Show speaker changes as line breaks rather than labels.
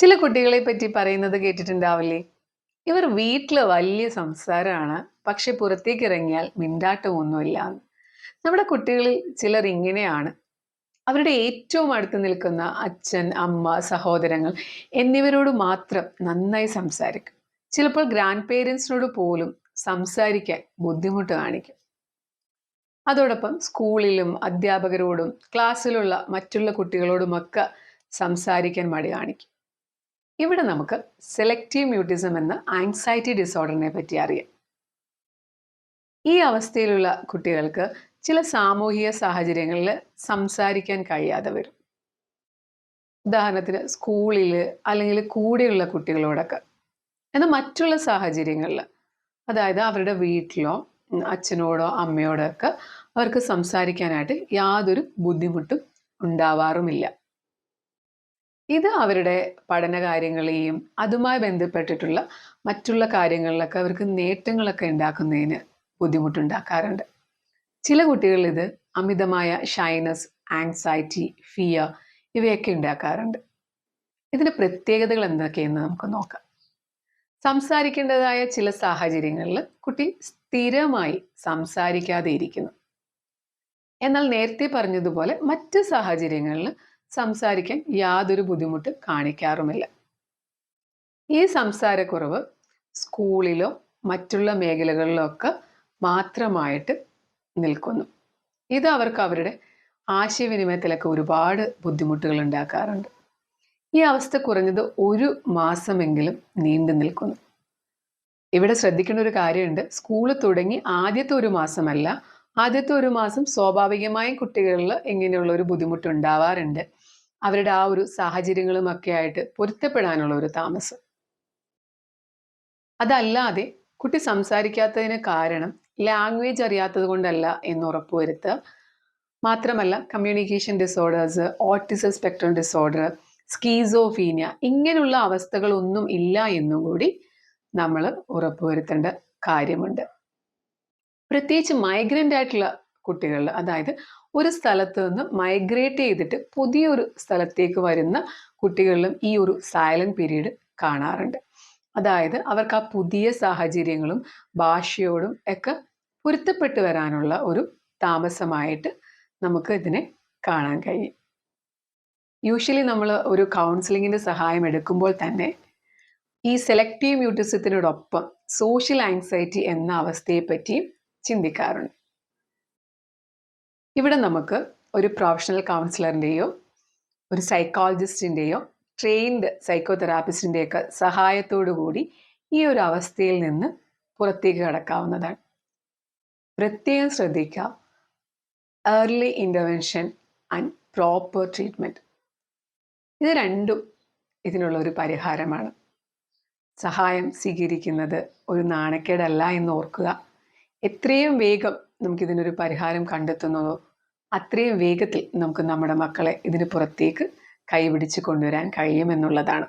ചില കുട്ടികളെ പറ്റി പറയുന്നത് കേട്ടിട്ടുണ്ടാവില്ലേ? ഇവർ വീട്ടില് വലിയ സംസാരമാണ്, പക്ഷെ പുറത്തേക്ക് ഇറങ്ങിയാൽ മിണ്ടാട്ടമൊന്നുമില്ലാന്ന്. നമ്മുടെ കുട്ടികളിൽ ചിലർ ഇങ്ങനെയാണ്. അവരുടെ ഏറ്റവും അടുത്ത് നിൽക്കുന്ന അച്ഛൻ, അമ്മ, സഹോദരങ്ങൾ എന്നിവരോട് മാത്രം നന്നായി സംസാരിക്കും. ചിലപ്പോൾ ഗ്രാൻഡ് പേരൻസിനോട് പോലും സംസാരിക്കാൻ ബുദ്ധിമുട്ട് കാണിക്കും. അതോടൊപ്പം സ്കൂളിലും അധ്യാപകരോടും ക്ലാസ്സിലുള്ള മറ്റുള്ള കുട്ടികളോടുമൊക്കെ സംസാരിക്കാൻ മടി കാണിക്കും. ഇവിടെ നമുക്ക് സെലക്റ്റീവ് മ്യൂട്ടിസം എന്ന ആങ്സൈറ്റി ഡിസോർഡറിനെ പറ്റി അറിയാം. ഈ അവസ്ഥയിലുള്ള കുട്ടികൾക്ക് ചില സാമൂഹിക സാഹചര്യങ്ങളിൽ സംസാരിക്കാൻ കഴിയാതെ വരും. ഉദാഹരണത്തിന് സ്കൂളിൽ അല്ലെങ്കിൽ കൂടെയുള്ള കുട്ടികളോടൊക്കെ. എന്നാൽ മറ്റുള്ള സാഹചര്യങ്ങളിൽ, അതായത് അവരുടെ വീട്ടിലോ അച്ഛനോടോ അമ്മയോടോ ഒക്കെ അവർക്ക് സംസാരിക്കാനായിട്ട് യാതൊരു ബുദ്ധിമുട്ടും ഉണ്ടാവാറുമില്ല. ഇത് അവരുടെ പഠന കാര്യങ്ങളെയും അതുമായി ബന്ധപ്പെട്ടിട്ടുള്ള മറ്റുള്ള കാര്യങ്ങളിലൊക്കെ അവർക്ക് നേട്ടങ്ങളൊക്കെ ഉണ്ടാക്കുന്നതിന് ബുദ്ധിമുട്ടുണ്ടാക്കാറുണ്ട്. ചില കുട്ടികൾ ഇത് അമിതമായ ഷൈനസ്, ആങ്സൈറ്റി, ഫിയർ ഇവയൊക്കെ ഉണ്ടാക്കാറുണ്ട്. ഇതിന്റെ പ്രത്യേകതകൾ എന്തൊക്കെയെന്ന് നമുക്ക് നോക്കാം. സംസാരിക്കേണ്ടതായ ചില സാഹചര്യങ്ങളിൽ കുട്ടി സ്ഥിരമായി സംസാരിക്കാതെ ഇരിക്കുന്നു. എന്നാൽ നേരത്തെ പറഞ്ഞതുപോലെ മറ്റ് സാഹചര്യങ്ങളിൽ സംസാരിക്കാൻ യാതൊരു ബുദ്ധിമുട്ട് കാണിക്കാറുമില്ല. ഈ സംസാരക്കുറവ് സ്കൂളിലോ മറ്റുള്ള മേഖലകളിലോ ഒക്കെ മാത്രമായിട്ട് നിൽക്കുന്നു. ഇത് അവർക്ക് അവരുടെ ആശയവിനിമയത്തിലൊക്കെ ഒരുപാട് ബുദ്ധിമുട്ടുകൾ ഉണ്ടാക്കാറുണ്ട്. ഈ അവസ്ഥ കുറഞ്ഞത് 1 മാസമെങ്കിലും നീണ്ടു നിൽക്കുന്നു. ഇവിടെ ശ്രദ്ധിക്കേണ്ട ഒരു കാര്യമുണ്ട്. സ്കൂള് തുടങ്ങി ആദ്യത്തെ 1 മാസമല്ല, ആദ്യത്തെ 1 മാസം സ്വാഭാവികമായും കുട്ടികളിൽ ഇങ്ങനെയുള്ള ഒരു ബുദ്ധിമുട്ട് ഉണ്ടാവാറുണ്ട്. അവരുടെ ആ ഒരു സാഹചര്യങ്ങളുമൊക്കെ ആയിട്ട് പൊരുത്തപ്പെടാനുള്ള ഒരു താമസം. അതല്ലാതെ കുട്ടി സംസാരിക്കാത്തതിന് കാരണം ലാംഗ്വേജ് അറിയാത്തത് കൊണ്ടല്ല എന്ന് ഉറപ്പുവരുത്തുക. മാത്രമല്ല communication disorders, autism spectrum disorder, schizophrenia ഇങ്ങനെയുള്ള അവസ്ഥകളൊന്നും ഇല്ല എന്നും കൂടി നമ്മൾ ഉറപ്പുവരുത്തേണ്ട കാര്യമുണ്ട്. പ്രത്യേകിച്ച് മൈഗ്രൻ്റ് ആയിട്ടുള്ള കുട്ടികളിൽ, അതായത് ഒരു സ്ഥലത്ത് നിന്ന് മൈഗ്രേറ്റ് ചെയ്തിട്ട് പുതിയൊരു സ്ഥലത്തേക്ക് വരുന്ന കുട്ടികളിലും ഈ ഒരു സൈലന്റ് പീരീഡ് കാണാറുണ്ട്. അതായത് അവർക്ക് ആ പുതിയ സാഹചര്യങ്ങളും ഭാഷയോടും ഒക്കെ പൊരുത്തപ്പെട്ട് വരാനുള്ള ഒരു താമസമായിട്ട് നമുക്ക് ഇതിനെ കാണാൻ കഴിയും. യൂഷ്വലി നമ്മൾ ഒരു കൗൺസിലിങ്ങിൻ്റെ സഹായം എടുക്കുമ്പോൾ തന്നെ ഈ സെലക്റ്റീവ് മ്യൂട്ടിസത്തിനോടൊപ്പം സോഷ്യൽ ആങ്സൈറ്റി എന്ന അവസ്ഥയെപ്പറ്റിയും ചിന്തിക്കാറുണ്ട്. ഇവിടെ നമുക്ക് ഒരു പ്രൊഫഷണൽ കൗൺസിലറിൻ്റെയോ ഒരു സൈക്കോളജിസ്റ്റിൻ്റെയോ ട്രെയിൻഡ് സൈക്കോതെറാപ്പിസ്റ്റിൻ്റെയൊക്കെ സഹായത്തോടു കൂടി ഈ ഒരു അവസ്ഥയിൽ നിന്ന് പുറത്തേക്ക് കടക്കാവുന്നതാണ്. പ്രത്യേകം ശ്രദ്ധിക്കുക, early intervention and proper treatment, ഇത് രണ്ടും ഇതിനുള്ള ഒരു പരിഹാരമാണ്. സഹായം സ്വീകരിക്കുന്നത് ഒരു നാണക്കേടല്ല എന്ന് ഓർക്കുക. എത്രയും വേഗം നമുക്കിതിനൊരു പരിഹാരം കണ്ടെത്തുന്നതോ അത്രയും വേഗത്തിൽ നമുക്ക് നമ്മുടെ മക്കളെ ഇതിന് പുറത്തേക്ക് കൈപിടിച്ച് കൊണ്ടുവരാൻ കഴിയുമെന്നുള്ളതാണ്.